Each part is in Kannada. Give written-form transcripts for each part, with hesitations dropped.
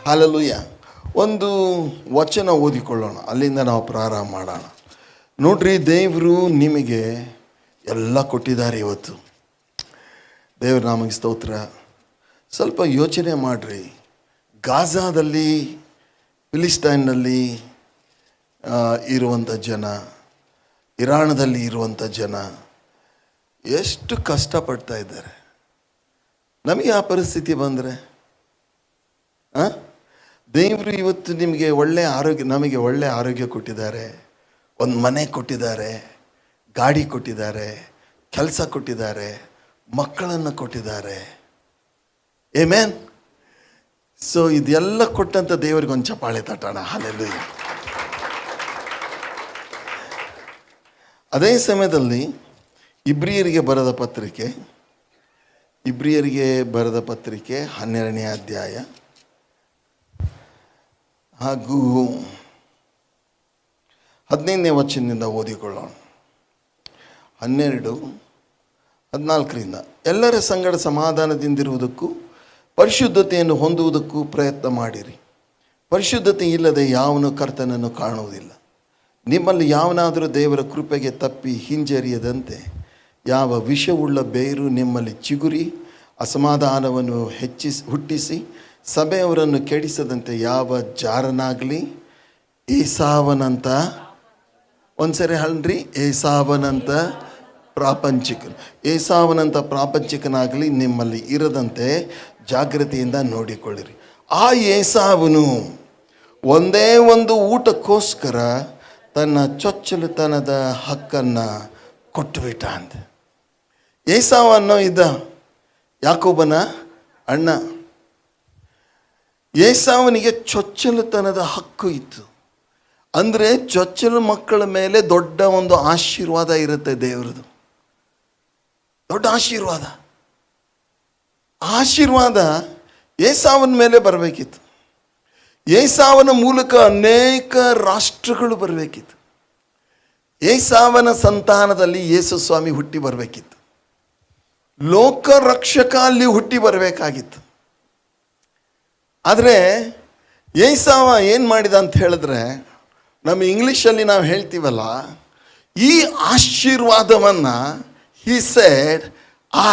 ಹಲ್ಲೆಲೂಯಾ. ಒಂದು ವಚನ ಓದಿಕೊಳ್ಳೋಣ, ಅಲ್ಲಿಂದ ನಾವು ಪ್ರಾರಂಭ ಮಾಡೋಣ. ನೋಡ್ರಿ, ದೇವರು ನಿಮಗೆ ಎಲ್ಲ ಕೊಟ್ಟಿದ್ದಾರೆ ಇವತ್ತು. ದೇವ್ರ ನಾಮಗೆ ಸ್ತೋತ್ರ. ಸ್ವಲ್ಪ ಯೋಚನೆ ಮಾಡಿರಿ. ಗಾಜಾದಲ್ಲಿ, ಫಿಲಿಸ್ಟೈನ್ನಲ್ಲಿ ಇರುವಂಥ ಜನ, ಇರಾಣದಲ್ಲಿ ಇರುವಂಥ ಜನ ಎಷ್ಟು ಕಷ್ಟಪಡ್ತಾ ಇದ್ದಾರೆ. ನಮಗೆ ಆ ಪರಿಸ್ಥಿತಿ ಬಂದರೆ ದೇವರು ಇವತ್ತು ನಿಮಗೆ ನಮಗೆ ಒಳ್ಳೆಯ ಆರೋಗ್ಯ ಕೊಟ್ಟಿದ್ದಾರೆ, ಒಂದು ಮನೆ ಕೊಟ್ಟಿದ್ದಾರೆ, ಗಾಡಿ ಕೊಟ್ಟಿದ್ದಾರೆ, ಕೆಲಸ ಕೊಟ್ಟಿದ್ದಾರೆ, ಮಕ್ಕಳನ್ನು ಕೊಟ್ಟಿದ್ದಾರೆ. ಆಮೆನ್. ಸೊ ಇದೆಲ್ಲ ಕೊಟ್ಟಂಥ ದೇವರಿಗೆ ಒಂದು ಚಪ್ಪಾಳೆ ತಟ್ಟೋಣ. ಹಲ್ಲೆಲೂಯಾ. ಅದೇ ಸಮಯದಲ್ಲಿ ಇಬ್ರಿಯರಿಗೆ ಬರೆದ ಪತ್ರಿಕೆ 12ನೇ ಅಧ್ಯಾಯ ಹಾಗೂ 15ನೇ ವಚನದಿಂದ ಓದಿಕೊಳ್ಳೋಣ. 12:14 ಎಲ್ಲರ ಸಂಗಡ ಸಮಾಧಾನದಿಂದಿರುವುದಕ್ಕೂ ಪರಿಶುದ್ಧತೆಯನ್ನು ಹೊಂದುವುದಕ್ಕೂ ಪ್ರಯತ್ನ ಮಾಡಿರಿ. ಪರಿಶುದ್ಧತೆ ಇಲ್ಲದೆ ಯಾವನು ಕರ್ತನನ್ನು ಕಾಣುವುದಿಲ್ಲ. ನಿಮ್ಮಲ್ಲಿ ಯಾವನಾದರೂ ದೇವರ ಕೃಪೆಗೆ ತಪ್ಪಿ ಹಿಂಜರಿಯದಂತೆ ಯಾವ ವಿಷವುಳ್ಳ ಬೇರು ನಿಮ್ಮಲ್ಲಿ ಚಿಗುರಿ ಅಸಮಾಧಾನವನ್ನು ಹುಟ್ಟಿಸಿ ಸಭೆಯವರನ್ನು ಕೆಡಿಸದಂತೆ ಯಾವ ಜಾರನಾಗಲಿ ಏಸಾವನಂತ, ಒಂದ್ಸರಿ ಹೇಳ್ರಿ, ಏಸಾವನಂತ ಪ್ರಾಪಂಚಿಕನಾಗಲಿ ನಿಮ್ಮಲ್ಲಿ ಇರದಂತೆ ಜಾಗೃತಿಯಿಂದ ನೋಡಿಕೊಳ್ಳಿರಿ. ಆ ಏಸಾವನು ಒಂದೇ ಒಂದು ಊಟಕ್ಕೋಸ್ಕರ ತನ್ನ ಚೊಚ್ಚಲುತನದ ಹಕ್ಕನ್ನು ಕೊಟ್ಟುಬಿಟ್ಟ ಅಂತ. ಏಸಾವನ್ನು ಇದ್ದ ಯಾಕೋಬನ ಅಣ್ಣ. ಏಸಾವನಿಗೆ ಚೊಚ್ಚಲುತನದ ಹಕ್ಕು ಇತ್ತು. ಅಂದರೆ ಚೊಚ್ಚಲು ಮಕ್ಕಳ ಮೇಲೆ ದೊಡ್ಡ ಒಂದು ಆಶೀರ್ವಾದ ಇರುತ್ತೆ, ದೇವರದು ದೊಡ್ಡ ಆಶೀರ್ವಾದ ಏಸಾವನ ಮೇಲೆ ಬರಬೇಕಿತ್ತು. ಏಸಾವನ ಮೂಲಕ ಅನೇಕ ರಾಷ್ಟ್ರಗಳು ಬರಬೇಕಿತ್ತು. ಏಸಾವನ ಸಂತಾನದಲ್ಲಿ ಯೇಸು ಸ್ವಾಮಿ ಹುಟ್ಟಿ ಬರಬೇಕಿತ್ತು. ಲೋಕ ರಕ್ಷಕ ಅಲ್ಲಿ ಹುಟ್ಟಿ ಬರಬೇಕಾಗಿತ್ತು. ಆದರೆ ಏಸಾವ ಏನು ಮಾಡಿದ ಅಂತ ಹೇಳಿದ್ರೆ, ನಮ್ಮ ಇಂಗ್ಲೀಷಲ್ಲಿ ನಾವು ಹೇಳ್ತೀವಲ್ಲ, ಈ ಆಶೀರ್ವಾದವನ್ನು he said,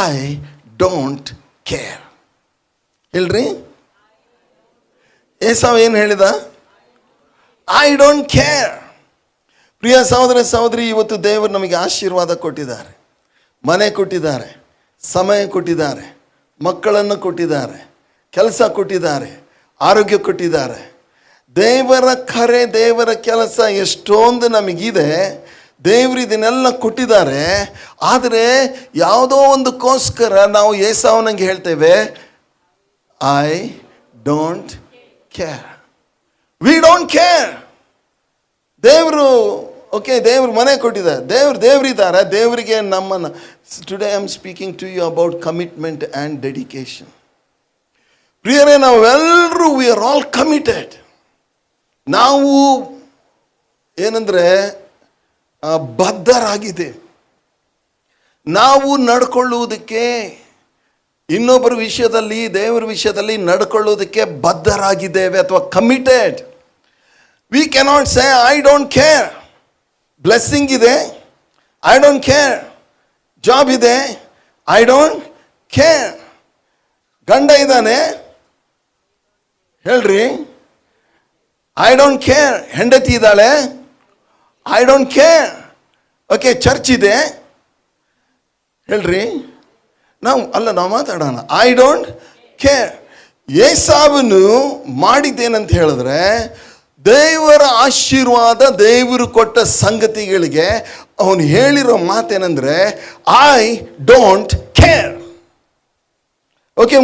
I don't care. ಹೇಳ್ರಿ, ಏಸಾವ ಏನು ಹೇಳಿದ? I don't care. ಪ್ರಿಯ ಸಹೋದರಿ, ಇವತ್ತು ದೇವರು ನಮಗೆ ಆಶೀರ್ವಾದ ಕೊಟ್ಟಿದ್ದಾರೆ, ಮನೆ ಕೊಟ್ಟಿದ್ದಾರೆ, ಸಮಯ ಕೊಟ್ಟಿದ್ದಾರೆ, ಮಕ್ಕಳನ್ನು ಕೊಟ್ಟಿದ್ದಾರೆ, ಕೆಲಸ ಕೊಟ್ಟಿದ್ದಾರೆ, ಆರೋಗ್ಯ ಕೊಟ್ಟಿದ್ದಾರೆ. ದೇವರ ಕರೆ, ದೇವರ ಕೆಲಸ ಎಷ್ಟೊಂದು ನಮಗಿದೆ. ದೇವರು ಇದನ್ನೆಲ್ಲ ಕೊಟ್ಟಿದ್ದಾರೆ. ಆದರೆ ಯಾವುದೋ ಒಂದಕ್ಕೋಸ್ಕರ ನಾವು ಏಸಾವನಿಗೆ ಹೇಳ್ತೇವೆ, I don't care. We don't care. ದೇವರು ದೇವ್ರು ಮನೆ ಕೊಟ್ಟಿದ್ದಾರೆ, ದೇವರಿದ್ದಾರೆ. ದೇವರಿಗೆ ನಮ್ಮನ್ನು, today I am speaking to you about commitment and dedication. ಪ್ರಿಯರೇ, ನಾವೆಲ್ಲರೂ ವಿ ಆರ್ ಆಲ್ ಕಮಿಟೆಡ್. ನಾವು ಏನಂದರೆ ಬದ್ಧರಾಗಿದೆ. ನಾವು ನಡ್ಕೊಳ್ಳುವುದಕ್ಕೆ, ಇನ್ನೊಬ್ಬರ ವಿಷಯದಲ್ಲಿ, ದೇವರ ವಿಷಯದಲ್ಲಿ ನಡ್ಕೊಳ್ಳೋದಕ್ಕೆ ಬದ್ಧರಾಗಿದ್ದೇವೆ ಅಥವಾ committed. V cannot say I don't care. Blessing ಇದೆ, ಐ ಡೋಂಟ್ ಕೇರ್. ಜಾಬ್ ಇದೆ, ಐ ಡೋಂಟ್ ಕೇರ್. ಗಂಡ ಇದ್ದಾನೆ, ಹೇಳ್ರಿ, ಐ ಡೋಂಟ್ ಕೇರ್. ಹೆಂಡತಿ ಇದ್ದಾಳೆ, ಐ ಡೋಂಟ್ ಕೇರ್. ಚರ್ಚ್ ಇದೆ, ಹೇಳ್ರಿ, ನಾವು ಮಾತಾಡೋಣ, ಐ ಡೋಂಟ್ ಕೇರ್. ಏಸಾವನು ಮಾಡಿದ್ದೇನಂತ ಹೇಳಿದ್ರೆ, ದೇವರ ಆಶೀರ್ವಾದ, ದೇವರು ಕೊಟ್ಟ ಸಂಗತಿಗಳಿಗೆ ಅವನು ಹೇಳಿರೋ ಮಾತೇನೆಂದರೆ ಐ ಡೋಂಟ್ ಕೇರ್.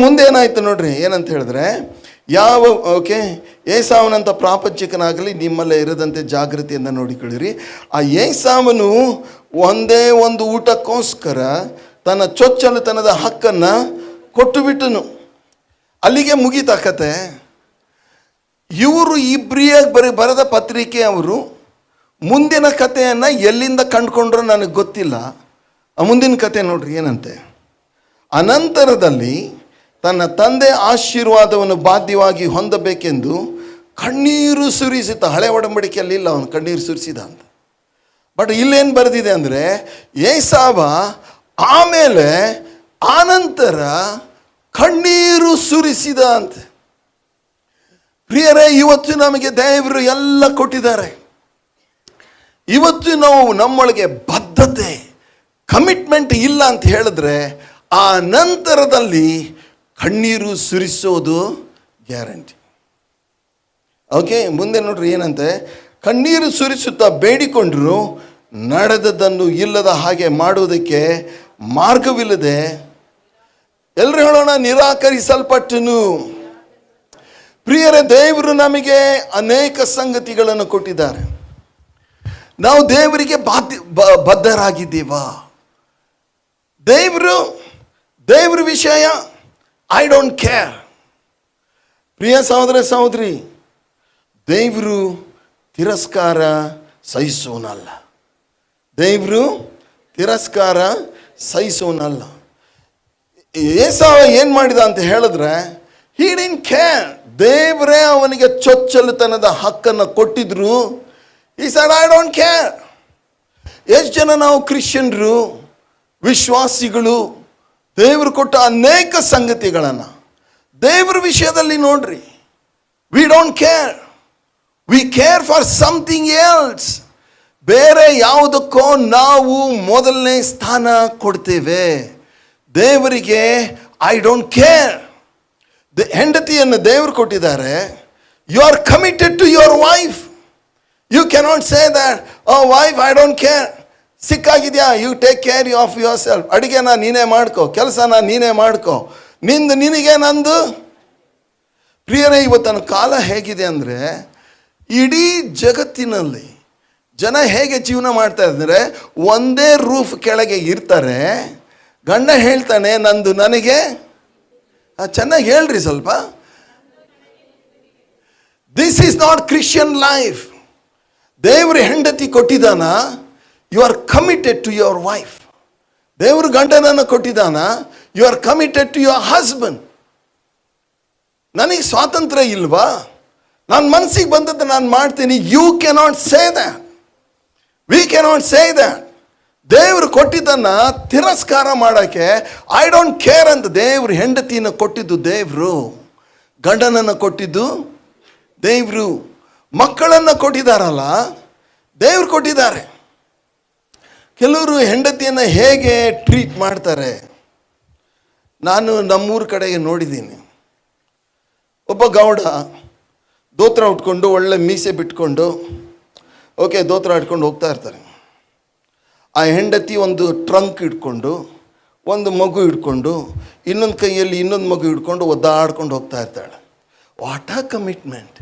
ಮುಂದೆ ಏನಾಯ್ತು ನೋಡ್ರಿ, ಏನಂತ ಹೇಳಿದ್ರೆ, ಏಸಾವನಂತ ಪ್ರಾಪಂಚಿಕನಾಗಲಿ ನಿಮ್ಮಲ್ಲೇ ಇರದಂತೆ ಜಾಗೃತಿಯಿಂದ ನೋಡಿಕೊಳ್ಳಿರಿ. ಆ ಏಸಾವನು ಒಂದೇ ಒಂದು ಊಟಕ್ಕೋಸ್ಕರ ತನ್ನ ಚೊಚ್ಚಲುತನದ ಹಕ್ಕನ್ನು ಕೊಟ್ಟು ಬಿಟ್ಟನು. ಅಲ್ಲಿಗೆ ಮುಗೀತ ಕತೆ. ಇವರು ಇಬ್ರಿಯರಿಗೆ ಬರೆದ ಪತ್ರಿಕೆ ಅವರು ಮುಂದಿನ ಕಥೆಯನ್ನು ಎಲ್ಲಿಂದ ಕಂಡುಕೊಂಡ್ರೋ ನನಗೆ ಗೊತ್ತಿಲ್ಲ. ಆ ಮುಂದಿನ ಕತೆ ನೋಡ್ರಿ ಏನಂತೆ. ಅನಂತರದಲ್ಲಿ ತನ್ನ ತಂದೆ ಆಶೀರ್ವಾದವನ್ನು ಬಾಧ್ಯವಾಗಿ ಹೊಂದಬೇಕೆಂದು ಕಣ್ಣೀರು ಸುರಿಸಿದ. ಹಳೆ ಒಡಂಬಡಿಕೆಯಲ್ಲಿ ಇಲ್ಲ ಅವನು ಕಣ್ಣೀರು ಸುರಿಸಿದ ಅಂತ. ಬಟ್ ಇಲ್ಲೇನು ಬರೆದಿದೆ ಅಂದರೆ ಏಸಾವ ಆಮೇಲೆ ಆನಂತರ ಕಣ್ಣೀರು ಸುರಿಸಿದ ಅಂತ. ಪ್ರಿಯರೇ, ಇವತ್ತು ನಮಗೆ ದೇವರು ಎಲ್ಲ ಕೊಟ್ಟಿದ್ದಾರೆ. ಇವತ್ತು ನಾವು ನಮ್ಮೊಳಗೆ ಬದ್ಧತೆ, ಕಮಿಟ್ಮೆಂಟ್ ಇಲ್ಲ ಅಂತ ಹೇಳಿದ್ರೆ ಆ ನಂತರದಲ್ಲಿ ಕಣ್ಣೀರು ಸುರಿಸೋದು ಗ್ಯಾರಂಟಿ. ಓಕೆ, ಮುಂದೆ ನೋಡ್ರಿ ಏನಂತೆ, ಕಣ್ಣೀರು ಸುರಿಸುತ್ತಾ ಬೇಡಿಕೊಂಡ್ರು ನಡೆದದ್ದನ್ನು ಇಲ್ಲದ ಹಾಗೆ ಮಾಡುವುದಕ್ಕೆ ಮಾರ್ಗವಿಲ್ಲದೆ, ಎಲ್ಲರೂ ಹೇಳೋಣ, ನಿರಾಕರಿಸಲ್ಪಟ್ಟನು. ಪ್ರಿಯರೇ, ದೇವರು ನಮಗೆ ಅನೇಕ ಸಂಗತಿಗಳನ್ನು ಕೊಟ್ಟಿದ್ದಾರೆ. ನಾವು ದೇವರಿಗೆ ಬದ್ಧರಾಗಿದ್ದೀವಾ? ದೇವ್ರ ವಿಷಯ ಐ ಡೋಂಟ್ ಕೇರ್. ಪ್ರಿಯ ಸಹೋದರ ಸಹೋದರಿ, ದೇವರು ತಿರಸ್ಕಾರ ಸಹಿಸೋನಲ್ಲ. ದೇವರು ತಿರಸ್ಕಾರ ಸಹಿಸೋನಲ್ಲ. ಏಸಾವ ಏನು ಮಾಡಿದ ಅಂತ ಹೇಳಿದ್ರೆ, ಹಿ ಡಿಡ್ಂಟ್ ಕೇರ್. ದೇವರೇ ಅವನಿಗೆ ಚೊಚ್ಚಲತನದ ಹಕ್ಕನ್ನು ಕೊಟ್ಟಿದ್ರು. ಈ ಸೈಡ್ ಐ ಡೋಂಟ್ ಕೇರ್. ಎಷ್ಟು ಜನ ನಾವು ಕ್ರಿಶ್ಚಿಯನ್ರು, ವಿಶ್ವಾಸಿಗಳು, ದೇವರು ಕೊಟ್ಟ ಅನೇಕ ಸಂಗತಿಗಳನ್ನು ದೇವರ ವಿಷಯದಲ್ಲಿ ನೋಡ್ರಿ, V don't care. We care for something else. ಬೇರೆ ಯಾವುದಕ್ಕೋ ನಾವು ಮೊದಲನೇ ಸ್ಥಾನ ಕೊಡ್ತೇವೆ. ದೇವರಿಗೆ ಐ ಡೋಂಟ್ ಕೇರ್. ಹೆಂಡತಿಯನ್ನು ದೇವರು ಕೊಟ್ಟಿದ್ದಾರೆ. You are committed to your wife. You cannot say that, oh wife I don't care. ಸಿಕ್ಕಾಗಿದೆಯಾ, you take care of yourself. ಅಡುಗೆನ ನೀನೇ ಮಾಡ್ಕೋ, ಕೆಲಸನ ನೀನೇ ಮಾಡ್ಕೋ, ನಿನಗೆ ನಂದು. ಪ್ರಿಯರೇ, ಇವತ್ತಿನ ಕಾಲ ಹೇಗಿದೆ ಅಂದರೆ, ಇಡೀ ಜಗತ್ತಿನಲ್ಲಿ ಜನ ಹೇಗೆ ಜೀವನ ಮಾಡ್ತಾ ಇದ್ದಾರೆ, ಒಂದೇ ರೂಫ್ ಕೆಳಗೆ ಇರ್ತಾರೆ. ಗಂಡ ಹೇಳ್ತಾನೆ ನಂದು ನನಗೆ. ಚೆನ್ನಾಗಿ ಹೇಳ್ರಿ ಸ್ವಲ್ಪ. This is not Christian life. ದೇವರು ಹೆಂಡತಿ ಕೊಟ್ಟಿದ್ದಾನ, you are committed to your wife. ದೇವರು ಗಂಡನನ್ನು ಕೊಟ್ಟಿದ್ದಾನ, you are committed to your husband. ನನಗೆ ಸ್ವಾತಂತ್ರ್ಯ ಇಲ್ವಾ? ನನ್ನ ಮನಸ್ಸಿಗೆ ಬಂದದ್ದು ನಾನು ಮಾಡ್ತೀನಿ. You cannot say that. We cannot say that. ದೇವರು ಕೊಟ್ಟಿದ್ದನ್ನು ತಿರಸ್ಕಾರ ಮಾಡೋಕ್ಕೆ ಐ ಡೋಂಟ್ ಕೇರ್ ಅಂತ. ದೇವರು ಹೆಂಡತಿಯನ್ನು ಕೊಟ್ಟಿದ್ದು ದೇವರು, ಗಂಡನನ್ನು ಕೊಟ್ಟಿದ್ದು ದೇವರು, ಮಕ್ಕಳನ್ನು ಕೊಟ್ಟಿದ್ದಾರಲ್ಲ ದೇವರು ಕೊಟ್ಟಿದ್ದಾರೆ. ಕೆಲವರು ಹೆಂಡತಿಯನ್ನು ಹೇಗೆ ಟ್ರೀಟ್ ಮಾಡ್ತಾರೆ, ನಾನು ನಮ್ಮೂರ ಕಡೆಗೆ ನೋಡಿದ್ದೀನಿ. ಒಬ್ಬ ಗೌಡ ದೋತ್ರ ಉಟ್ಕೊಂಡು ಒಳ್ಳೆ ಮೀಸೆ ಬಿಟ್ಕೊಂಡು ದೋತ್ರ ಇಟ್ಕೊಂಡು ಹೋಗ್ತಾ ಇರ್ತಾರೆ. ಆ ಹೆಂಡತಿ ಒಂದು ಟ್ರಂಕ್ ಇಟ್ಕೊಂಡು, ಒಂದು ಮಗು ಹಿಡ್ಕೊಂಡು, ಇನ್ನೊಂದು ಕೈಯಲ್ಲಿ ಇನ್ನೊಂದು ಮಗು ಹಿಡ್ಕೊಂಡು ಒದ್ದಾಡ್ಕೊಂಡು ಹೋಗ್ತಾ ಇರ್ತಾಳೆ. What a commitment!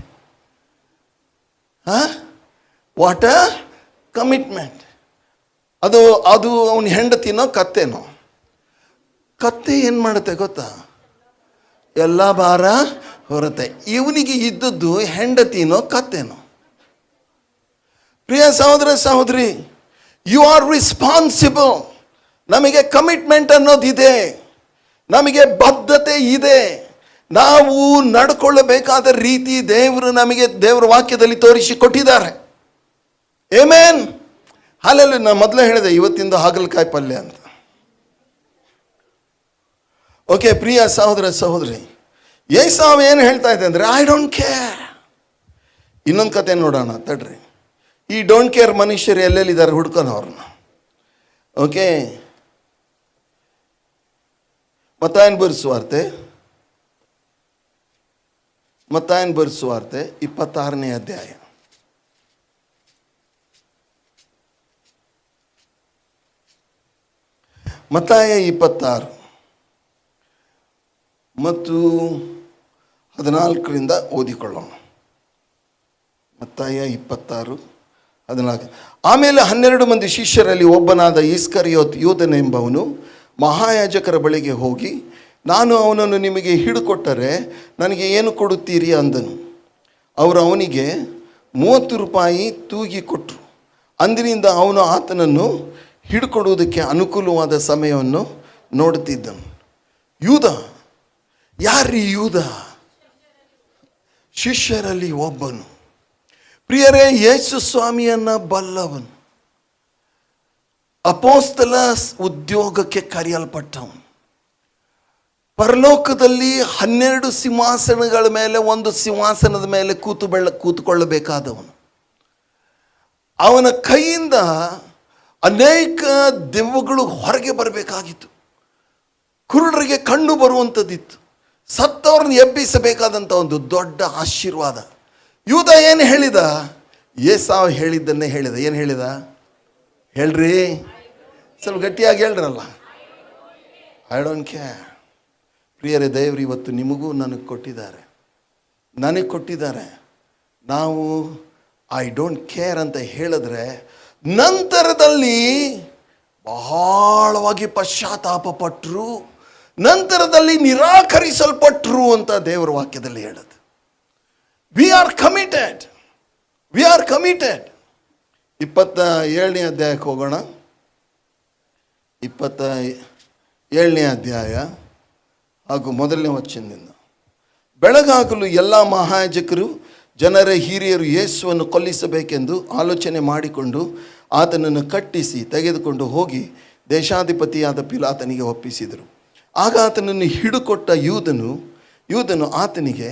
What a commitment! ಅದು ಅವನ ಹೆಂಡತಿನೋ ಕತ್ತೆನೋ? ಕತ್ತೆ ಏನು ಮಾಡುತ್ತೆ ಗೊತ್ತಾ? ಎಲ್ಲ ಭಾರ ಹೊರತೆ. ಇವನಿಗೆ ಇದ್ದದ್ದು ಹೆಂಡತಿನೋ ಕತ್ತೆನೋ? ಪ್ರಿಯ ಸಹೋದರ ಸಹೋದರಿ, ಯು ಆರ್ ರಿಸ್ಪಾನ್ಸಿಬಲ್. ನಮಗೆ ಕಮಿಟ್ಮೆಂಟ್ ಅನ್ನೋದಿದೆ, ನಮಗೆ ಬದ್ಧತೆ ಇದೆ. ನಾವು ನಡ್ಕೊಳ್ಳಬೇಕಾದ ರೀತಿ ದೇವರು ನಮಗೆ ದೇವರ ವಾಕ್ಯದಲ್ಲಿ ತೋರಿಸಿ ಕೊಟ್ಟಿದ್ದಾರೆ. ಆಮೆನ್. ಹಾಲೆಲ್ಲ ನಾನು ಮೊದಲೇ ಹೇಳಿದೆ ಇವತ್ತಿಂದ ಹಾಗಲಕಾಯಿ ಪಲ್ಯ ಅಂತ. ಪ್ರಿಯ ಸಹೋದರ ಸಹೋದರಿ, ಏಸಾವ ಏನು ಹೇಳ್ತಾ ಇದೆ ಅಂದರೆ ಐ ಡೋಂಟ್ ಕೇರ್. ಇನ್ನೊಂದು ಕತೆ ನೋಡೋಣ ತಡ್ರಿ. ಈ ಡೋಂಟ್ ಕೇರ್ ಮನುಷ್ಯರು ಎಲ್ಲೆಲ್ಲಿದ್ದಾರೆ ಹುಡ್ಕೊಂಡು ಅವ್ರನ್ನ. ಮತ್ತಾಯನ ಬರೆಸುವಾರ್ತೆ 26ನೇ ಅಧ್ಯಾಯ. ಮತ್ತಾಯ 26 ಮತ್ತು 14ರಿಂದ ಓದಿಕೊಳ್ಳೋಣ. ಮತ್ತಾಯ 26:14. ಆಮೇಲೆ 12 ಮಂದಿ ಶಿಷ್ಯರಲ್ಲಿ ಒಬ್ಬನಾದ ಇಸ್ಕರಿಯೋತ್ ಯೂದನೆಂಬವನು ಮಹಾಯಾಜಕರ ಬಳಿಗೆ ಹೋಗಿ, ನಾನು ಅವನನ್ನು ನಿಮಗೆ ಹಿಡುಕೊಟ್ಟರೆ ನನಗೆ ಏನು ಕೊಡುತ್ತೀರಿ ಅಂದನು. ಅವರು ಅವನಿಗೆ 30 ರೂಪಾಯಿ ತೂಗಿ ಕೊಟ್ಟರು. ಅಂದಿನಿಂದ ಅವನು ಆತನನ್ನು ಹಿಡ್ಕೊಡುವುದಕ್ಕೆ ಅನುಕೂಲವಾದ ಸಮಯವನ್ನು ನೋಡುತ್ತಿದ್ದನು. ಯೂದ ಯಾರೀ ಯೂದ? ಶಿಷ್ಯರಲ್ಲಿ ಒಬ್ಬನು. ಪ್ರಿಯರೇ, ಯೇಸು ಸ್ವಾಮಿಯನ್ನ ಬಲ್ಲವನು, ಅಪೋಸ್ತಲ ಉದ್ಯೋಗಕ್ಕೆ ಕರೆಯಲ್ಪಟ್ಟವನು, ಪರಲೋಕದಲ್ಲಿ 12 ಸಿಂಹಾಸನಗಳ ಮೇಲೆ ಒಂದು ಸಿಂಹಾಸನದ ಮೇಲೆ ಕೂತುಕೊಳ್ಳಬೇಕಾದವನು. ಅವನ ಕೈಯಿಂದ ಅನೇಕ ದೆವ್ವಗಳು ಹೊರಗೆ ಬರಬೇಕಾಗಿತ್ತು. ಕುರುಡರಿಗೆ ಕಣ್ಣು ಬರುವಂಥದ್ದಿತ್ತು. ಸತ್ತವ್ರನ್ನ ಎಬ್ಬಿಸಬೇಕಾದಂಥ ಒಂದು ದೊಡ್ಡ ಆಶೀರ್ವಾದ. ಯೂದ ಏನು ಹೇಳಿದ? ಏಸಾವ್ ಹೇಳಿದ್ದನ್ನೇ ಹೇಳಿದ. ಏನು ಹೇಳಿದ ಹೇಳ್ರಿ? ಸ್ವಲ್ಪ ಗಟ್ಟಿಯಾಗಿ ಹೇಳ್ರಲ್ಲ. I don't care. ಪ್ರಿಯರೇ, ದೇವರು ಇವತ್ತು ನಿಮಗೂ ನನಗೆ ಕೊಟ್ಟಿದ್ದಾರೆ. ನಾವು ಐ ಡೋಂಟ್ ಕೇರ್ ಅಂತ ಹೇಳಿದ್ರೆ ನಂತರದಲ್ಲಿ ಬಹಳವಾಗಿ ಪಶ್ಚಾತ್ತಾಪ ಪಟ್ಟರು, ನಂತರದಲ್ಲಿ ನಿರಾಕರಿಸಲ್ಪಟ್ಟರು ಅಂತ ದೇವರ ವಾಕ್ಯದಲ್ಲಿ ಹೇಳುತ್ತೆ. We are committed. 27ನೇ ಅಧ್ಯಾಯಕ್ಕೆ ಹೋಗೋಣ. 27ನೇ ಅಧ್ಯಾಯ ಹಾಗೂ 1ನೇ ವಚನದಿಂದ. ಬೆಳಗಾಗಲು ಎಲ್ಲ ಮಹಾಯಾಜಕರು ಜನರ ಹಿರಿಯರು ಯೇಸುವನ್ನು ಕೊಲ್ಲಿಸಬೇಕೆಂದು ಆಲೋಚನೆ ಮಾಡಿಕೊಂಡು ಆತನನ್ನು ಕಟ್ಟಿಸಿ ತೆಗೆದುಕೊಂಡು ಹೋಗಿ ದೇಶಾಧಿಪತಿಯಾದ ಪಿಲಾತನಿಗೆ ಒಪ್ಪಿಸಿದರು. ಆಗ ಆತನನ್ನು ಹಿಡುಕೊಟ್ಟ ಯೂದನು ಆತನಿಗೆ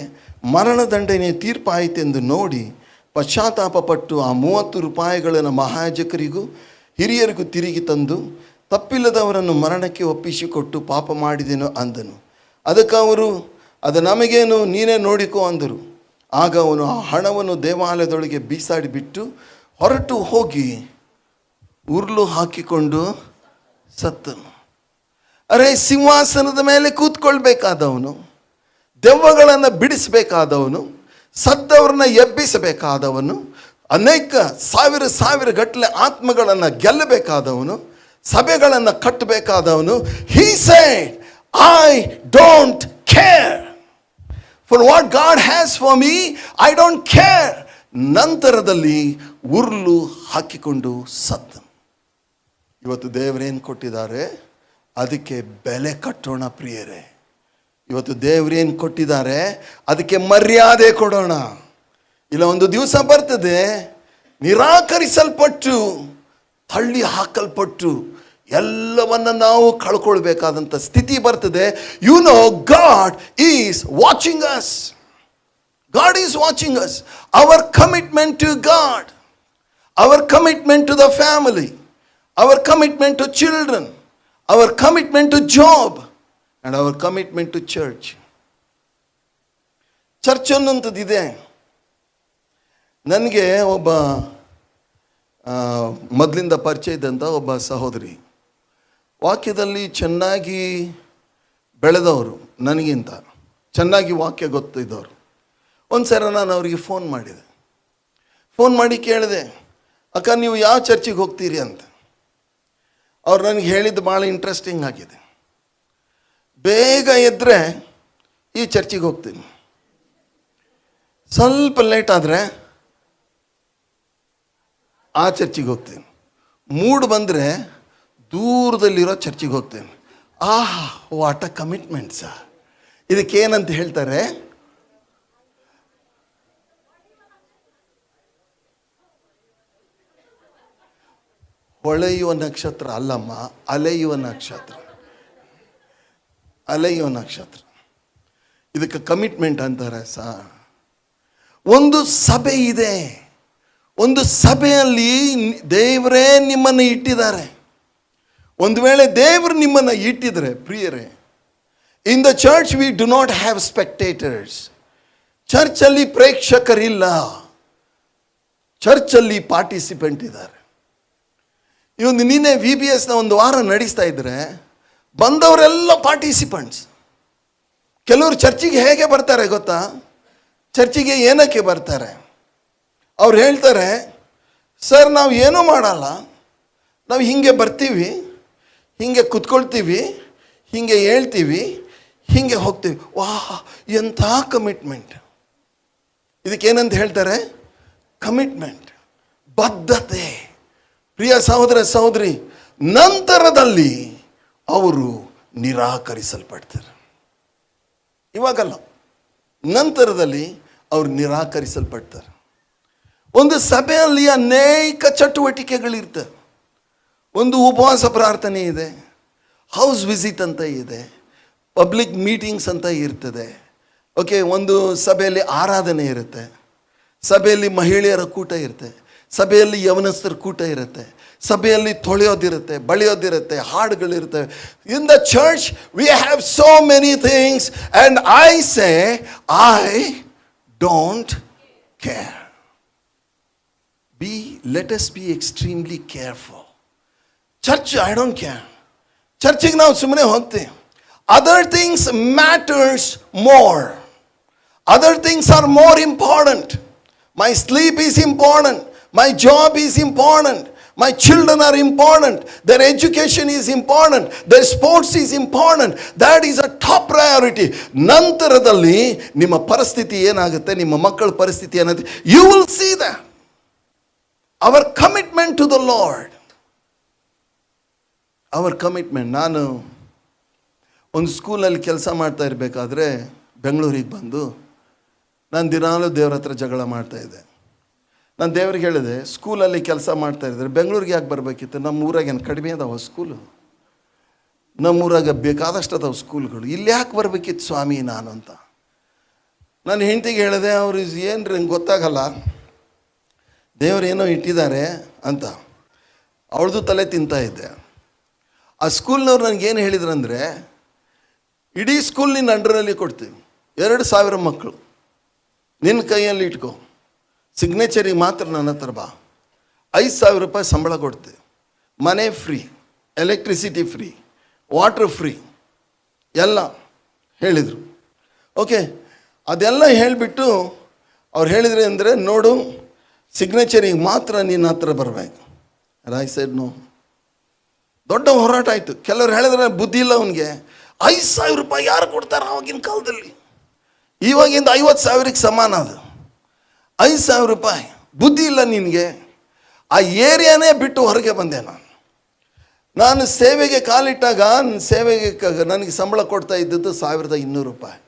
ಮರಣದಂಡನೆ ತೀರ್ಪಾಯಿತೆಂದು ನೋಡಿ ಪಶ್ಚಾತ್ತಾಪಪಟ್ಟು ಆ 30 ರೂಪಾಯಿಗಳನ್ನು ಮಹಾಯಾಜಕರಿಗೂ ಹಿರಿಯರಿಗೂ ತಿರುಗಿ ತಂದು ತಪ್ಪಿಲ್ಲದವರನ್ನು ಮರಣಕ್ಕೆ ಒಪ್ಪಿಸಿಕೊಟ್ಟು ಪಾಪ ಮಾಡಿದೆನು ಅಂದನು. ಅದಕ್ಕೆ ಅವರು, ಅದು ನಮಗೇನು, ನೀನೇ ನೋಡಿಕೋ ಅಂದರು. ಆಗ ಅವನು ಆ ಹಣವನ್ನು ದೇವಾಲಯದೊಳಗೆ ಬೀಸಾಡಿಬಿಟ್ಟು ಹೊರಟು ಹೋಗಿ ಉರುಳು ಹಾಕಿಕೊಂಡು ಸತ್ತನು. ಅರೆ, ಸಿಂಹಾಸನದ ಮೇಲೆ ಕೂತ್ಕೊಳ್ಬೇಕಾದವನು, ದೆವ್ವಗಳನ್ನು ಬಿಡಿಸಬೇಕಾದವನು, ಸತ್ತವರನ್ನ ಎಬ್ಬಿಸಬೇಕಾದವನು, ಅನೇಕ ಸಾವಿರ ಗಟ್ಟಲೆ ಆತ್ಮಗಳನ್ನು ಗೆಲ್ಲಬೇಕಾದವನು, ಸಭೆಗಳನ್ನು ಕಟ್ಟಬೇಕಾದವನು. He said, I don't care for what God has for me. I don't care. ನಂತರದಲ್ಲಿ ಉರುಳು ಹಾಕಿಕೊಂಡು ಸತ್ತನು. ಇವತ್ತು ದೇವರೇನು ಕೊಟ್ಟಿದ್ದಾರೆ ಅದಕ್ಕೆ ಬೆಲೆ ಕಟ್ಟೋಣ ಪ್ರಿಯರೇ. ಇವತ್ತು ದೇವರೇನು ಕೊಟ್ಟಿದ್ದಾರೆ ಅದಕ್ಕೆ ಮರ್ಯಾದೆ ಕೊಡೋಣ. ಇಲ್ಲ, ಒಂದು ದಿವಸ ಬರ್ತದೆ ನಿರಾಕರಿಸಲ್ಪಟ್ಟು ತಳ್ಳಿ ಹಾಕಲ್ಪಟ್ಟು ಎಲ್ಲವನ್ನ ನಾವು ಕಳ್ಕೊಳ್ಬೇಕಾದಂಥ ಸ್ಥಿತಿ ಬರ್ತದೆ. You know, God is watching us. God is watching us. Our commitment to God, our commitment to the family, our commitment to children, our commitment to job, and our commitment to church. Church ಅನ್ನೋಂಥದ್ದಿದೆ. ನನಗೆ ಒಬ್ಬ ಮೊದಲಿಂದ ಪರಿಚಯ ಇದ್ದಂಥ ಒಬ್ಬ ಸಹೋದರಿ, ವಾಕ್ಯದಲ್ಲಿ ಚೆನ್ನಾಗಿ ಬೆಳೆದವರು, ನನಗಿಂತ ಚೆನ್ನಾಗಿ ವಾಕ್ಯ ಗೊತ್ತಿದ್ದವರು. ಒಂದು ಸಲ ನಾನು ಅವರಿಗೆ ಫೋನ್ ಮಾಡಿ ಕೇಳಿದೆ, ಅಕ್ಕ ನೀವು ಯಾವ ಚರ್ಚಿಗೆ ಹೋಗ್ತೀರಿ ಅಂತ. ಅವ್ರು ನನಗೆ ಹೇಳಿದ್ದು ಭಾಳ ಇಂಟ್ರೆಸ್ಟಿಂಗ್ ಆಗಿದೆ. ಬೇಗ ಎದ್ದರೆ ಈ ಚರ್ಚಿಗೆ ಹೋಗ್ತೀನಿ, ಸ್ವಲ್ಪ ಲೇಟ್ ಆದರೆ ಆ ಚರ್ಚಿಗೆ ಹೋಗ್ತೀನಿ, ಮೂಡ್ ಬಂದರೆ ದೂರದಲ್ಲಿರೋ ಚರ್ಚಿಗೆ ಹೋಗ್ತೇನೆ. What a ಕಮಿಟ್ಮೆಂಟ್ಸ. ಇದಕ್ಕೇನಂತ ಹೇಳ್ತಾರೆ? ಹೊಳೆಯುವ ನಕ್ಷತ್ರ ಅಲ್ಲಮ್ಮ, ಅಲೆಯುವ ನಕ್ಷತ್ರ. ಇದಕ್ಕೆ ಕಮಿಟ್ಮೆಂಟ್ ಅಂತಾರೆ ಒಂದು ಸಭೆ ಇದೆ, ಒಂದು ಸಭೆಯಲ್ಲಿ ದೇವರೇ ನಿಮ್ಮನ್ನು ಇಟ್ಟಿದ್ದಾರೆ. ಒಂದು ವೇಳೆ ದೇವರು ನಿಮ್ಮನ್ನು ಇಟ್ಟಿದ್ರೆ ಪ್ರಿಯರೇ, in the church we do not have spectators. ಚರ್ಚಲ್ಲಿ ಪ್ರೇಕ್ಷಕರಿಲ್ಲ, ಚರ್ಚಲ್ಲಿ ಪಾರ್ಟಿಸಿಪೆಂಟ್ ಇದ್ದಾರೆ. ಇವೊಂದು ನಿನ್ನೆ VBSನ ಒಂದು ವಾರ ನಡೆಸ್ತಾ ಇದ್ರೆ ಬಂದವರೆಲ್ಲ ಪಾರ್ಟಿಸಿಪೆಂಟ್ಸ್. ಕೆಲವರು ಚರ್ಚಿಗೆ ಹೇಗೆ ಬರ್ತಾರೆ ಗೊತ್ತಾ? ಚರ್ಚಿಗೆ ಏನಕ್ಕೆ ಬರ್ತಾರೆ? ಅವ್ರು ಹೇಳ್ತಾರೆ, ಸರ್ ನಾವು ಏನೂ ಮಾಡಲ್ಲ, ನಾವು ಹೀಗೆ ಬರ್ತೀವಿ, ಹೀಗೆ ಕುತ್ಕೊಳ್ತೀವಿ, ಹೀಗೆ ಹೇಳ್ತೀವಿ, ಹೀಗೆ ಹೋಗ್ತೀವಿ. ವಾಹ್, ಎಂಥ ಕಮಿಟ್ಮೆಂಟ್! ಇದಕ್ಕೇನಂತ ಹೇಳ್ತಾರೆ? ಕಮಿಟ್ಮೆಂಟ್, ಬದ್ಧತೆ. ಪ್ರಿಯ ಸಹೋದರ ಸಹೋದರಿ, ನಂತರದಲ್ಲಿ ಅವರು ನಿರಾಕರಿಸಲ್ಪಡ್ತಾರೆ. ಇವಾಗಲ್ಲ, ನಂತರದಲ್ಲಿ ಅವರು ನಿರಾಕರಿಸಲ್ಪಡ್ತಾರೆ. ಒಂದು ಸಭೆಯಲ್ಲಿ ಅನೇಕ ಚಟುವಟಿಕೆಗಳಿರ್ತವೆ. ಒಂದು ಉಪವಾಸ ಪ್ರಾರ್ಥನೆ ಇದೆ, ಹೌಸ್ ವಿಸಿಟ್ ಅಂತ ಇದೆ, ಪಬ್ಲಿಕ್ ಮೀಟಿಂಗ್ಸ್ ಅಂತ ಇರ್ತದೆ. ಓಕೆ, ಒಂದು ಸಭೆಯಲ್ಲಿ ಆರಾಧನೆ ಇರುತ್ತೆ, ಸಭೆಯಲ್ಲಿ ಮಹಿಳೆಯರ ಕೂಟ ಇರುತ್ತೆ, ಸಭೆಯಲ್ಲಿ ಯವನಸ್ಥರ ಕೂಟ ಇರುತ್ತೆ, ಸಭೆಯಲ್ಲಿ ತೊಳೆಯೋದಿರುತ್ತೆ, ಬಳಿಯೋದಿರುತ್ತೆ, ಹಾಡುಗಳಿರುತ್ತೆ. In the church we have so many things and I say I don't care. Let us be extremely careful. Church, I don't care. ಚರ್ಚಿಗೆ ನಾವು ಸುಮ್ಮನೆ ಹೋಗ್ತೀವಿ. Other things matters more. Other things are more important. My sleep is important. My job is important. My children are important. Their education is important. Their sports is important. That is a top priority. ನಂತರದಲ್ಲಿ ನಿಮ್ಮ ಪರಿಸ್ಥಿತಿ ಏನಾಗುತ್ತೆ, ನಿಮ್ಮ ಮಕ್ಕಳ ಪರಿಸ್ಥಿತಿ ಏನಾಗುತ್ತೆ, you will see that. Our commitment to the Lord. Our commitment. ನಾನು ಒಂದು ಸ್ಕೂಲಲ್ಲಿ ಕೆಲಸ ಮಾಡ್ತಾ ಇರಬೇಕಾದ್ರೆ ಬೆಂಗಳೂರಿಗೆ ಬಂದು ನಾನು ದಿನಾಲೂ ದೇವ್ರ ಹತ್ರ ಜಗಳ ಮಾಡ್ತಾಯಿದ್ದೆ. ನಾನು ದೇವ್ರಿಗೆ ಹೇಳಿದೆ, ಸ್ಕೂಲಲ್ಲಿ ಕೆಲಸ ಮಾಡ್ತಾ ಇದ್ದರೆ ಬೆಂಗಳೂರಿಗೆ ಯಾಕೆ ಬರಬೇಕಿತ್ತು? ನಮ್ಮ ಊರಾಗ ಏನು ಕಡಿಮೆ ಅದಾವ ಸ್ಕೂಲು? ನಮ್ಮೂರಾಗ ಬೇಕಾದಷ್ಟು ಅದಾವ ಸ್ಕೂಲ್ಗಳು, ಇಲ್ಲಿ ಯಾಕೆ ಬರಬೇಕಿತ್ತು ಸ್ವಾಮಿ ನಾನು ಅಂತ. ನಾನು ಹೆಂಡತಿಗೆ ಹೇಳಿದೆ, ಅವ್ರು ಏನ್ರಿ ಹಿಂಗೆ ಗೊತ್ತಾಗಲ್ಲ, ದೇವ್ರು ಏನೋ ಇಟ್ಟಿದ್ದಾರೆ ಅಂತ. ಅವಳದು ತಲೆ ತಿಂತಾ ಇದ್ದೆ. ಆ ಸ್ಕೂಲ್ನವ್ರು ನನಗೇನು ಹೇಳಿದ್ರಂದರೆ, ಇಡೀ ಸ್ಕೂಲ್ ನಿನ್ನ ಅಂಡರಲ್ಲಿ ಕೊಡ್ತೀವಿ, 2,000 ಮಕ್ಕಳು ನಿನ್ನ ಕೈಯಲ್ಲಿ ಇಟ್ಕೋ, ಸಿಗ್ನೇಚರಿಗೆ ಮಾತ್ರ ನನ್ನ ಹತ್ರ ಬಾ, 5,000 ರೂಪಾಯಿ ಸಂಬಳ ಕೊಡ್ತೀವಿ, ಮನೆ free, electricity free, water free ಎಲ್ಲ ಹೇಳಿದರು. ಓಕೆ, ಅದೆಲ್ಲ ಹೇಳಿಬಿಟ್ಟು ಅವ್ರು ಹೇಳಿದ್ರಿ ಅಂದರೆ, ನೋಡು ಸಿಗ್ನೇಚರಿಗೆ ಮಾತ್ರ ನಿನ್ನ ಹತ್ರ ಬರಬೇಕು. I said no. ದೊಡ್ಡ ಹೋರಾಟ ಆಯಿತು. ಕೆಲವ್ರು ಹೇಳಿದ್ರೆ ಬುದ್ಧಿ ಇಲ್ಲ ಅವನಿಗೆ, 5,000 ರೂಪಾಯಿ ಯಾರು ಕೊಡ್ತಾರೆ ಆವಾಗಿನ ಕಾಲದಲ್ಲಿ? ಇವಾಗಿಂದ 50,000ಕ್ಕೆ ಸಮಾನ ಅದು. 5,000 ರೂಪಾಯಿ, ಬುದ್ಧಿ ಇಲ್ಲ ನಿನಗೆ? ಆ ಏರಿಯಾನೇ ಬಿಟ್ಟು ಹೊರಗೆ ಬಂದೆ ನಾನು ಸೇವೆಗೆ ಕಾಲಿಟ್ಟಾಗ ಸೇವೆಗೆ ನನಗೆ ಸಂಬಳ ಕೊಡ್ತಾ ಇದ್ದದ್ದು 1,200 ರೂಪಾಯಿ.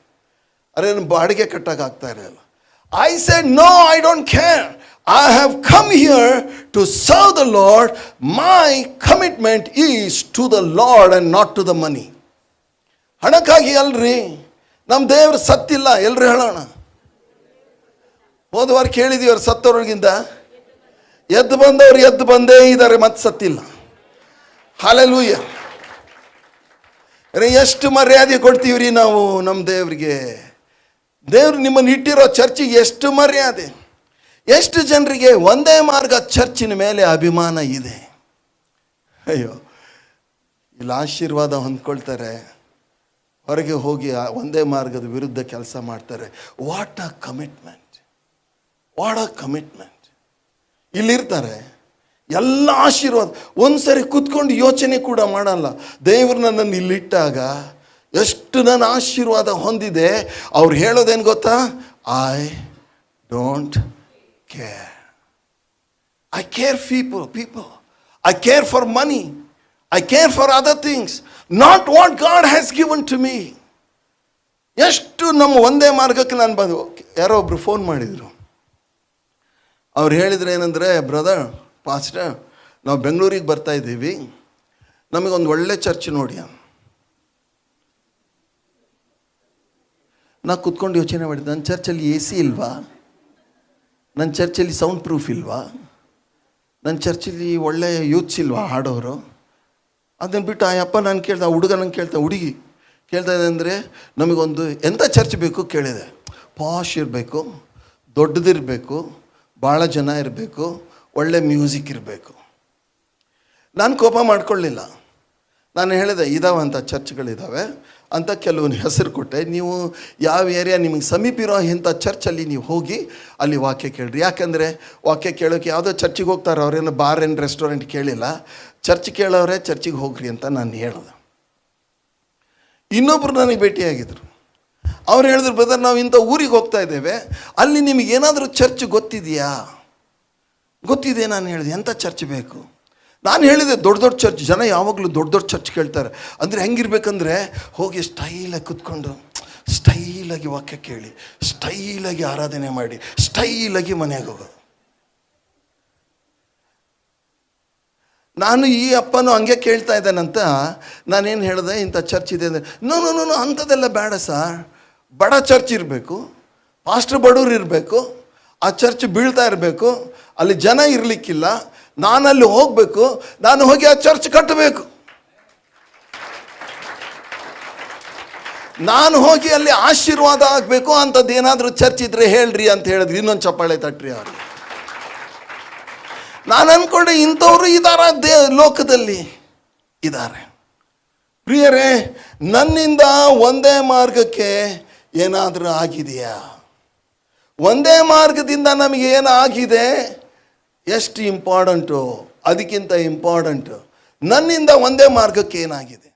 ಅರೆ, ನನ್ನ ಬಾಡಿಗೆ ಕಟ್ಟೋಕ್ಕಾಗ್ತಾ ಇರಲಿಲ್ಲ. I said, no, I don't care. I have come here to serve the Lord. My commitment is to the Lord and not to the money. ಹಣಕ್ಕಾಗಿ ಅಲ್ರಿ, ನಮ್ಮ ದೇವರು ಸತ್ತಿಲ್ಲ. ಎಲ್ಲರೂ ಹೇಳೋಣ. ಹೋದ ವಾರ ಕೇಳಿದೀವಿ, ಅವ್ರು ಸತ್ತವ್ರಿಗಿಂತ ಎದ್ದು ಬಂದವ್ರು ಎದ್ದು ಬಂದೇ ಇದ್ದಾರೆ, ಮತ್ತೆ ಸತ್ತಿಲ್ಲ. ಹಲ್ಲೆಲೂಯ. ಎಷ್ಟು ಮರ್ಯಾದೆ ಕೊಡ್ತೀವ್ರಿ ನಾವು ನಮ್ಮ ದೇವರಿಗೆ. ದೇವ್ರು ನಿಮ್ಮನ್ನು ಇಟ್ಟಿರೋ ಚರ್ಚಿಗೆ ಎಷ್ಟು ಮರ್ಯಾದೆ. ಎಷ್ಟು ಜನರಿಗೆ ಒಂದೇ ಮಾರ್ಗ ಚರ್ಚಿನ ಮೇಲೆ ಅಭಿಮಾನ ಇದೆ. ಅಯ್ಯೋ, ಇಲ್ಲಿ ಆಶೀರ್ವಾದ ಹೊಂದ್ಕೊಳ್ತಾರೆ, ಹೊರಗೆ ಹೋಗಿ ಒಂದೇ ಮಾರ್ಗದ ವಿರುದ್ಧ ಕೆಲಸ ಮಾಡ್ತಾರೆ. What a commitment, what a commitment. ಇಲ್ಲಿರ್ತಾರೆ, ಎಲ್ಲ ಆಶೀರ್ವಾದ. ಒಂದು ಸರಿ ಕೂತ್ಕೊಂಡು ಯೋಚನೆ ಕೂಡ ಮಾಡಲ್ಲ. ದೇವರು ನನ್ನನ್ನು ಇಲ್ಲಿಟ್ಟಾಗ ಎಷ್ಟು ನನ್ನ ಆಶೀರ್ವಾದ ಹೊಂದಿದೆ. ಅವ್ರು ಹೇಳೋದೇನು ಗೊತ್ತಾ? I don't care. I care people. I care for money. I care for other things, not what God has given to me. ಎಷ್ಟು ನಮ್ಮ ಒಂದೇ ಮಾರ್ಗಕ್ಕೆ ನಾನು ಬಂದು. ಯಾರೋ ಒಬ್ರು ಫೋನ್ ಮಾಡಿದರು. ಅವ್ರು ಹೇಳಿದ್ರು ಏನಂದರೆ, ಬ್ರದರ್ ಪಾಸ್ಟರ್, ನಾವು ಬೆಂಗಳೂರಿಗೆ ಬರ್ತಾ ಇದ್ದೀವಿ, ನಮಗೊಂದು ಒಳ್ಳೆ ಚರ್ಚ್ ನೋಡಿ. ನಾ ಕೂತ್ಕೊಂಡು ಯೋಚನೆ ಮಾಡಿದ್ದೆ, ನನ್ನ ಚರ್ಚಲ್ಲಿ AC ಇಲ್ವಾ? ನನ್ನ ಚರ್ಚಲ್ಲಿ ಸೌಂಡ್ ಪ್ರೂಫ್ ಇಲ್ವಾ? ನನ್ನ ಚರ್ಚಲ್ಲಿ ಒಳ್ಳೆ ಯೂತ್ಸ್ ಇಲ್ವಾ ಹಾಡೋರು? ಅದನ್ನು ಬಿಟ್ಟು ಆ ಅಪ್ಪ ನಾನು ಕೇಳ್ದೆ, ಆ ಹುಡುಗ ನಂಗೆ ಕೇಳ್ತಾ, ಹುಡುಗಿ ಕೇಳ್ತಾ ಇದೆ ಅಂದರೆ, ನಮಗೊಂದು ಎಂಥ ಚರ್ಚ್ ಬೇಕು ಕೇಳಿದೆ. ಪಾಶ್ ಇರಬೇಕು, ದೊಡ್ಡದಿರಬೇಕು, ಭಾಳ ಜನ ಇರಬೇಕು, ಒಳ್ಳೆ ಮ್ಯೂಸಿಕ್ ಇರಬೇಕು. ನಾನು ಕೋಪ ಮಾಡ್ಕೊಳ್ಳಿಲ್ಲ. ನಾನು ಹೇಳಿದೆ, ಇದಾವಂಥ ಚರ್ಚ್ಗಳಿದ್ದಾವೆ ಅಂತ ಕೆಲವೊಂದು ಹೆಸರು ಕೊಟ್ಟೆ. ನೀವು ಯಾವ ಏರಿಯಾ ನಿಮಗೆ ಸಮೀಪ ಇರೋ ಇಂಥ ಚರ್ಚಲ್ಲಿ ನೀವು ಹೋಗಿ ಅಲ್ಲಿ ವಾಕ್ಯ ಕೇಳ್ರಿ. ಯಾಕೆಂದರೆ ವಾಕ್ಯ ಕೇಳೋಕ್ಕೆ ಯಾವುದೋ ಚರ್ಚಿಗೆ ಹೋಗ್ತಾರೆ, ಅವ್ರೇನು ಬಾರ್ ಆ್ಯಂಡ್ ರೆಸ್ಟೋರೆಂಟ್ ಕೇಳಿಲ್ಲ, ಚರ್ಚ್ ಕೇಳೋರೆ ಚರ್ಚಿಗೆ ಹೋಗ್ರಿ ಅಂತ ನಾನು ಹೇಳಿದೆ. ಇನ್ನೊಬ್ಬರು ನನಗೆ ಭೇಟಿಯಾಗಿದ್ರು. ಅವ್ರು ಹೇಳಿದ್ರು, ಬ್ರದರ್ ನಾವು ಇಂಥ ಊರಿಗೆ ಹೋಗ್ತಾ ಇದ್ದೇವೆ, ಅಲ್ಲಿ ನಿಮಗೇನಾದರೂ ಚರ್ಚ್ ಗೊತ್ತಿದೆಯಾ? ಗೊತ್ತಿದೆ. ನಾನು ಹೇಳಿದೆ, ಎಂಥ ಚರ್ಚ್ ಬೇಕು? ನಾನು ಹೇಳಿದೆ, ದೊಡ್ಡ ದೊಡ್ಡ ಚರ್ಚ್. ಜನ ಯಾವಾಗಲೂ ದೊಡ್ಡ ದೊಡ್ಡ ಚರ್ಚ್ ಕೇಳ್ತಾರೆ. ಅಂದರೆ ಹೆಂಗಿರ್ಬೇಕಂದ್ರೆ, ಹೋಗಿ ಸ್ಟೈಲಾಗಿ ಕೂತ್ಕೊಂಡು ಸ್ಟೈಲಾಗಿ ವಾಕ್ಯ ಕೇಳಿ, ಸ್ಟೈಲಾಗಿ ಆರಾಧನೆ ಮಾಡಿ, ಸ್ಟೈಲಾಗಿ ಮನೆಗೆ ಹೋಗೋದು. ನಾನು ಈ ಅಪ್ಪನೂ ಹಂಗೆ ಕೇಳ್ತಾ ಇದ್ದಾನಂತ ನಾನೇನು ಹೇಳಿದೆ, ಇಂಥ ಚರ್ಚ್ ಇದೆ ಅಂದರೆ ನೋ ಅಂಥದ್ದೆಲ್ಲ ಬೇಡ ಸರ್. ಬಡ ಚರ್ಚ್ ಇರಬೇಕು, ಪಾಸ್ಟರ್ ಬಡವ್ರು ಇರಬೇಕು, ಆ ಚರ್ಚ್ ಬೀಳ್ತಾ ಇರಬೇಕು, ಅಲ್ಲಿ ಜನ ಇರಲಿಕ್ಕಿಲ್ಲ, ನಾನಲ್ಲಿ ಹೋಗಬೇಕು, ನಾನು ಹೋಗಿ ಆ ಚರ್ಚ್ ಕಟ್ಟಬೇಕು, ನಾನು ಹೋಗಿ ಅಲ್ಲಿ ಆಶೀರ್ವಾದ ಆಗಬೇಕು. ಅಂಥದ್ದು ಏನಾದರೂ ಚರ್ಚ್ ಇದ್ರೆ ಹೇಳ್ರಿ ಅಂತ ಹೇಳಿದ್ರಿ, ಇನ್ನೊಂದು ಚಪ್ಪಾಳೆ ತಟ್ರಿ ಅವ್ರಿಗೆ. ನಾನು ಅಂದ್ಕೊಂಡೆ ಇಂಥವ್ರು ಇದ್ದಾರೆ, ಲೋಕದಲ್ಲಿ ಇದ್ದಾರೆ. ಪ್ರಿಯರೇ, ನನ್ನಿಂದ ಒಂದೇ ಮಾರ್ಗಕ್ಕೆ ಏನಾದರೂ ಆಗಿದೆಯಾ? ಒಂದೇ ಮಾರ್ಗದಿಂದ ನಮಗೆ ಏನಾಗಿದೆ, ಎಷ್ಟು ಇಂಪಾರ್ಟೆಂಟು, ಅದಕ್ಕಿಂತ ಇಂಪಾರ್ಟೆಂಟು ನನ್ನಿಂದ ಒಂದೇ ಮಾರ್ಗಕ್ಕೆ ಏನಾಗಿದೆ.